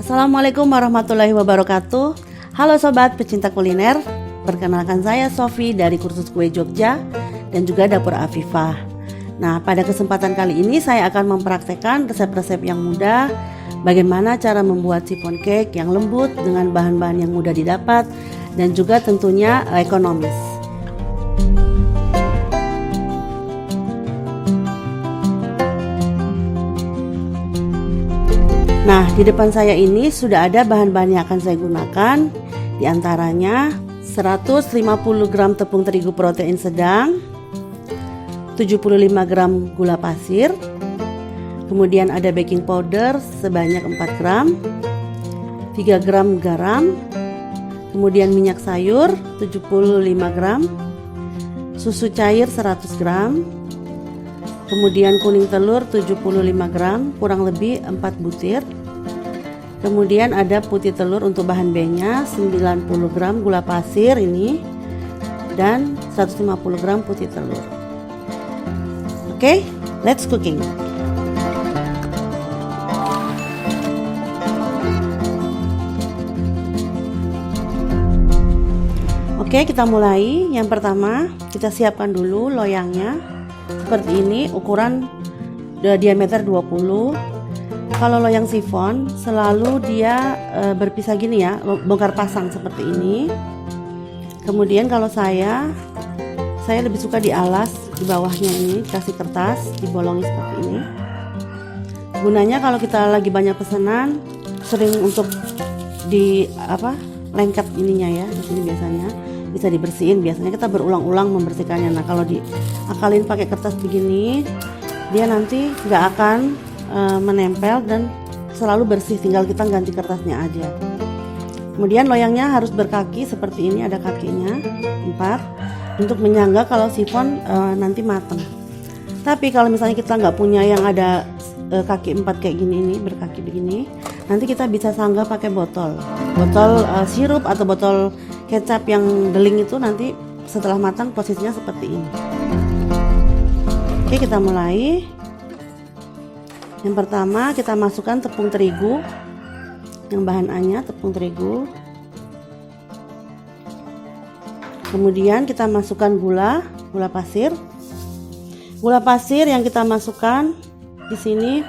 Assalamualaikum warahmatullahi wabarakatuh. Halo sobat pecinta kuliner, perkenalkan saya Sofi dari Kursus Kue Jogja dan juga Dapur Afifah. Nah, pada kesempatan kali ini saya akan mempraktekkan resep-resep yang mudah, bagaimana cara membuat chiffon cake yang lembut dengan bahan-bahan yang mudah didapat dan juga tentunya ekonomis. Nah, di depan saya ini sudah ada bahan-bahan yang akan saya gunakan. Di antaranya 150 gram tepung terigu protein sedang, 75 gram gula pasir, kemudian ada baking powder sebanyak 4 gram, 3 gram garam, kemudian minyak sayur 75 gram, susu cair 100 gram, kemudian kuning telur 75 gram, kurang lebih 4 butir. Kemudian ada putih telur untuk bahan B-nya 90 gram gula pasir ini dan 150 gram putih telur. Oke, let's cooking. Oke, kita mulai. Yang pertama, kita siapkan dulu loyangnya. Seperti ini, ukuran diameter 20. Kalau loyang chiffon selalu dia berpisah gini ya, bongkar pasang seperti ini. Kemudian kalau saya lebih suka dialas di bawahnya ini, kasih kertas dibolongi seperti ini. Gunanya kalau kita lagi banyak pesanan, sering untuk lengket ininya ya, di sini biasanya bisa dibersihin. Biasanya kita berulang-ulang membersihkannya. Nah, kalau diakalin pakai kertas begini, dia nanti nggak akan menempel dan selalu bersih, tinggal kita ganti kertasnya aja. Kemudian loyangnya harus berkaki seperti ini, ada kakinya 4 untuk menyangga kalau chiffon nanti matang. Tapi kalau misalnya kita nggak punya yang ada kaki 4 kayak gini, ini berkaki begini, nanti kita bisa sanggah pakai botol sirup atau botol kecap yang beling itu. Nanti setelah matang posisinya seperti ini. Oke, kita mulai. Yang pertama kita masukkan tepung terigu, yang bahan A-nya tepung terigu. Kemudian kita masukkan gula pasir. Gula pasir yang kita masukkan di sini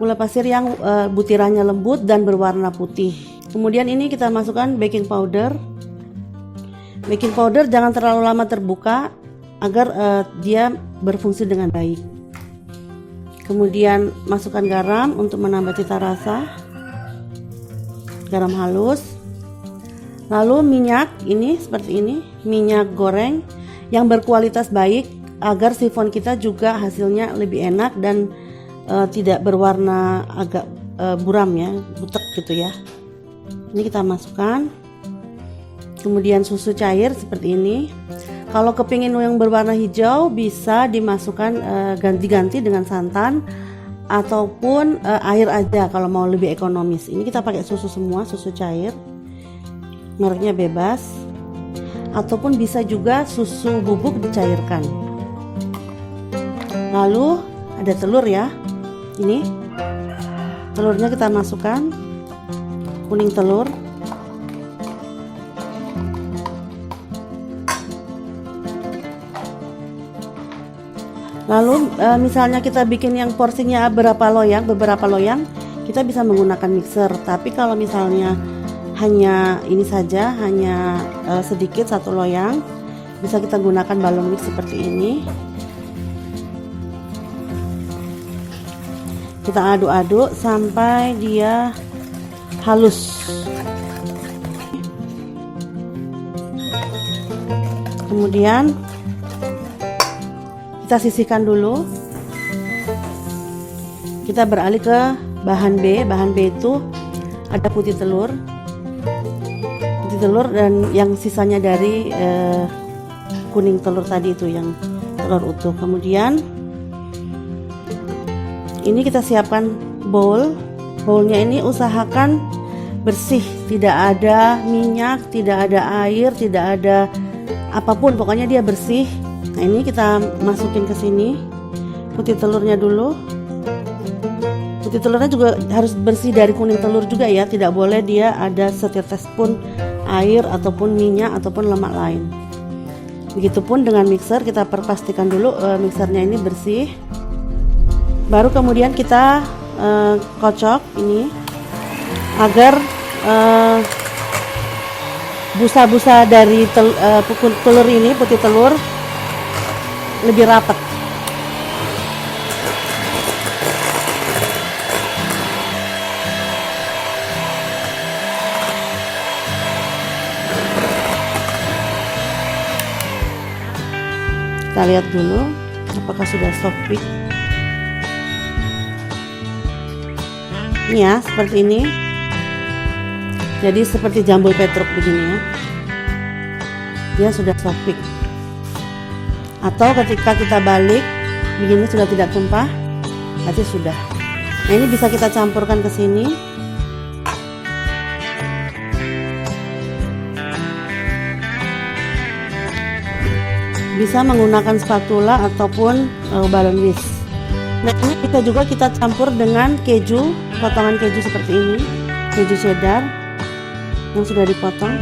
gula pasir yang butirannya lembut dan berwarna putih. Kemudian ini kita masukkan baking powder. Baking powder jangan terlalu lama terbuka agar dia berfungsi dengan baik. Kemudian masukkan garam untuk menambah cita rasa, garam halus. Lalu minyak ini seperti ini, minyak goreng yang berkualitas baik agar chiffon kita juga hasilnya lebih enak dan tidak berwarna agak buram ya, butek gitu ya. Ini kita masukkan. Kemudian susu cair seperti ini. Kalau kepingin yang berwarna hijau bisa dimasukkan ganti-ganti dengan santan ataupun air aja kalau mau lebih ekonomis. Ini kita pakai susu semua, susu cair, mereknya bebas, ataupun bisa juga susu bubuk dicairkan. Lalu ada telur ya, ini telurnya kita masukkan, kuning telur. Lalu misalnya kita bikin yang porsinya beberapa loyang, kita bisa menggunakan mixer. Tapi kalau misalnya hanya ini saja, hanya sedikit satu loyang, bisa kita gunakan balon mix seperti ini. Kita aduk-aduk sampai dia halus. Kemudian kita sisihkan dulu. Kita beralih ke bahan B. Bahan B itu ada putih telur dan yang sisanya dari kuning telur tadi itu, yang telur utuh. Kemudian ini kita siapkan bowlnya ini usahakan bersih, tidak ada minyak, tidak ada air, tidak ada apapun, pokoknya dia bersih. Nah, ini kita masukin ke sini putih telurnya dulu. Putih telurnya juga harus bersih dari kuning telur juga ya, tidak boleh dia ada setetes pun air ataupun minyak ataupun lemak lain. Begitupun dengan mixer, kita pastikan dulu mixernya ini bersih. Baru kemudian kita kocok ini agar busa-busa dari telur ini, putih telur lebih rapat. Kita lihat dulu apakah sudah soft peak. Ini ya, seperti ini. Jadi seperti jambul petruk begini ya. Dia sudah soft peak. Atau ketika kita balik begini sudah tidak tumpah, berarti sudah. Nah, ini bisa kita campurkan ke sini. Bisa menggunakan spatula ataupun balon whisk. Nah, ini bisa juga kita campur dengan keju, potongan keju seperti ini, keju cheddar yang sudah dipotong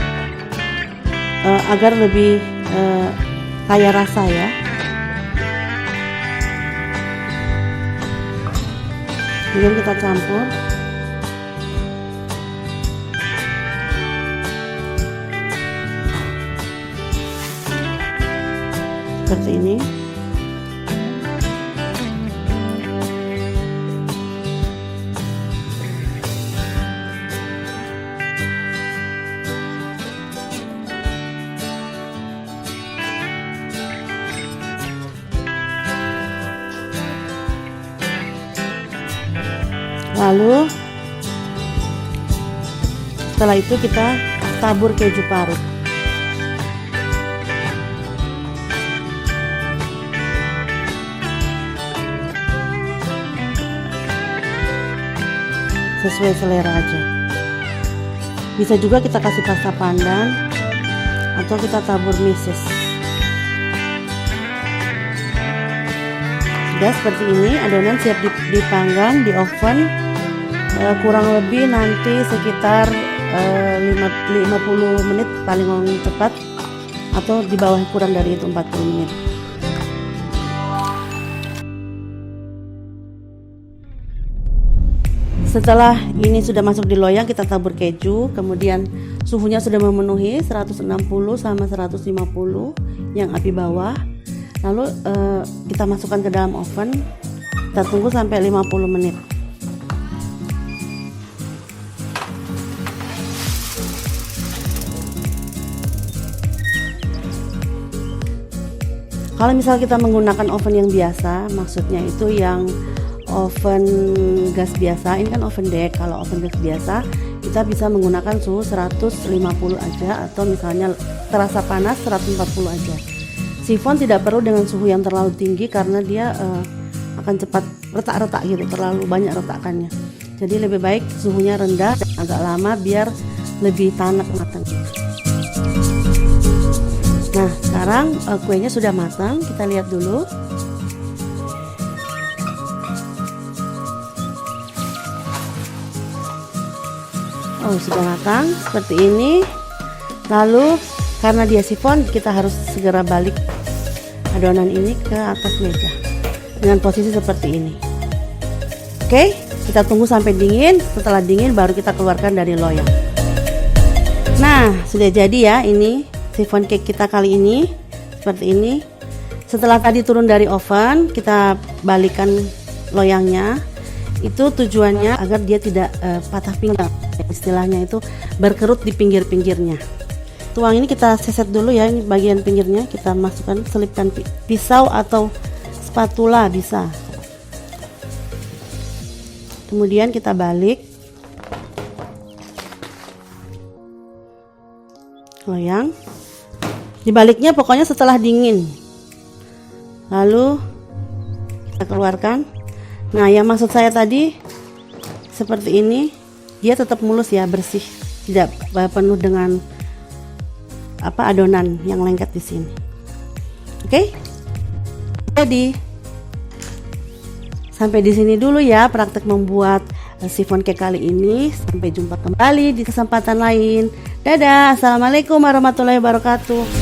agar lebih kaya rasa ya. Kemudian kita campur. Seperti ini. Lalu setelah itu kita tabur keju parut. Sesuai selera aja. Bisa juga kita kasih pasta pandan atau kita tabur meses. Sudah seperti ini, adonan siap dipanggang di oven kurang lebih nanti sekitar 50 menit paling cepat, atau di bawah kurang dari itu 40 menit. Setelah ini sudah masuk di loyang, kita tabur keju, kemudian suhunya sudah memenuhi 160 sama 150 yang api bawah. Lalu kita masukkan ke dalam oven, kita tunggu sampai 50 menit. Kalau misal kita menggunakan oven yang biasa, maksudnya itu yang oven gas biasa, ini kan oven deck. Kalau oven gas biasa kita bisa menggunakan suhu 150 aja, atau misalnya terasa panas 140 aja. Sifon tidak perlu dengan suhu yang terlalu tinggi karena dia akan cepat retak-retak gitu, terlalu banyak retakannya. Jadi lebih baik suhunya rendah dan agak lama biar lebih tanak matang. Nah, sekarang kuenya sudah matang, kita lihat dulu. Oh, sudah matang seperti ini. Lalu karena dia sifon, kita harus segera balik adonan ini ke atas meja dengan posisi seperti ini. Oke, kita tunggu sampai dingin. Setelah dingin baru kita keluarkan dari loyang. Nah, sudah jadi ya ini sifon cake kita kali ini seperti ini. Setelah tadi turun dari oven, kita balikan loyangnya. Itu tujuannya agar dia tidak patah pinggang, istilahnya itu berkerut di pinggir-pinggirnya. Tuang ini kita seset dulu ya, ini bagian pinggirnya kita masukkan, selipkan pisau atau spatula bisa. Kemudian kita balik loyang. Dibaliknya pokoknya setelah dingin. Lalu kita keluarkan. Nah, yang maksud saya tadi seperti ini, dia tetap mulus ya, bersih, tidak penuh dengan adonan yang lengket di sini. Oke? Jadi Sampai di sini dulu ya praktek membuat chiffon cake kali ini. Sampai jumpa kembali di kesempatan lain. Dadah, assalamualaikum warahmatullahi wabarakatuh.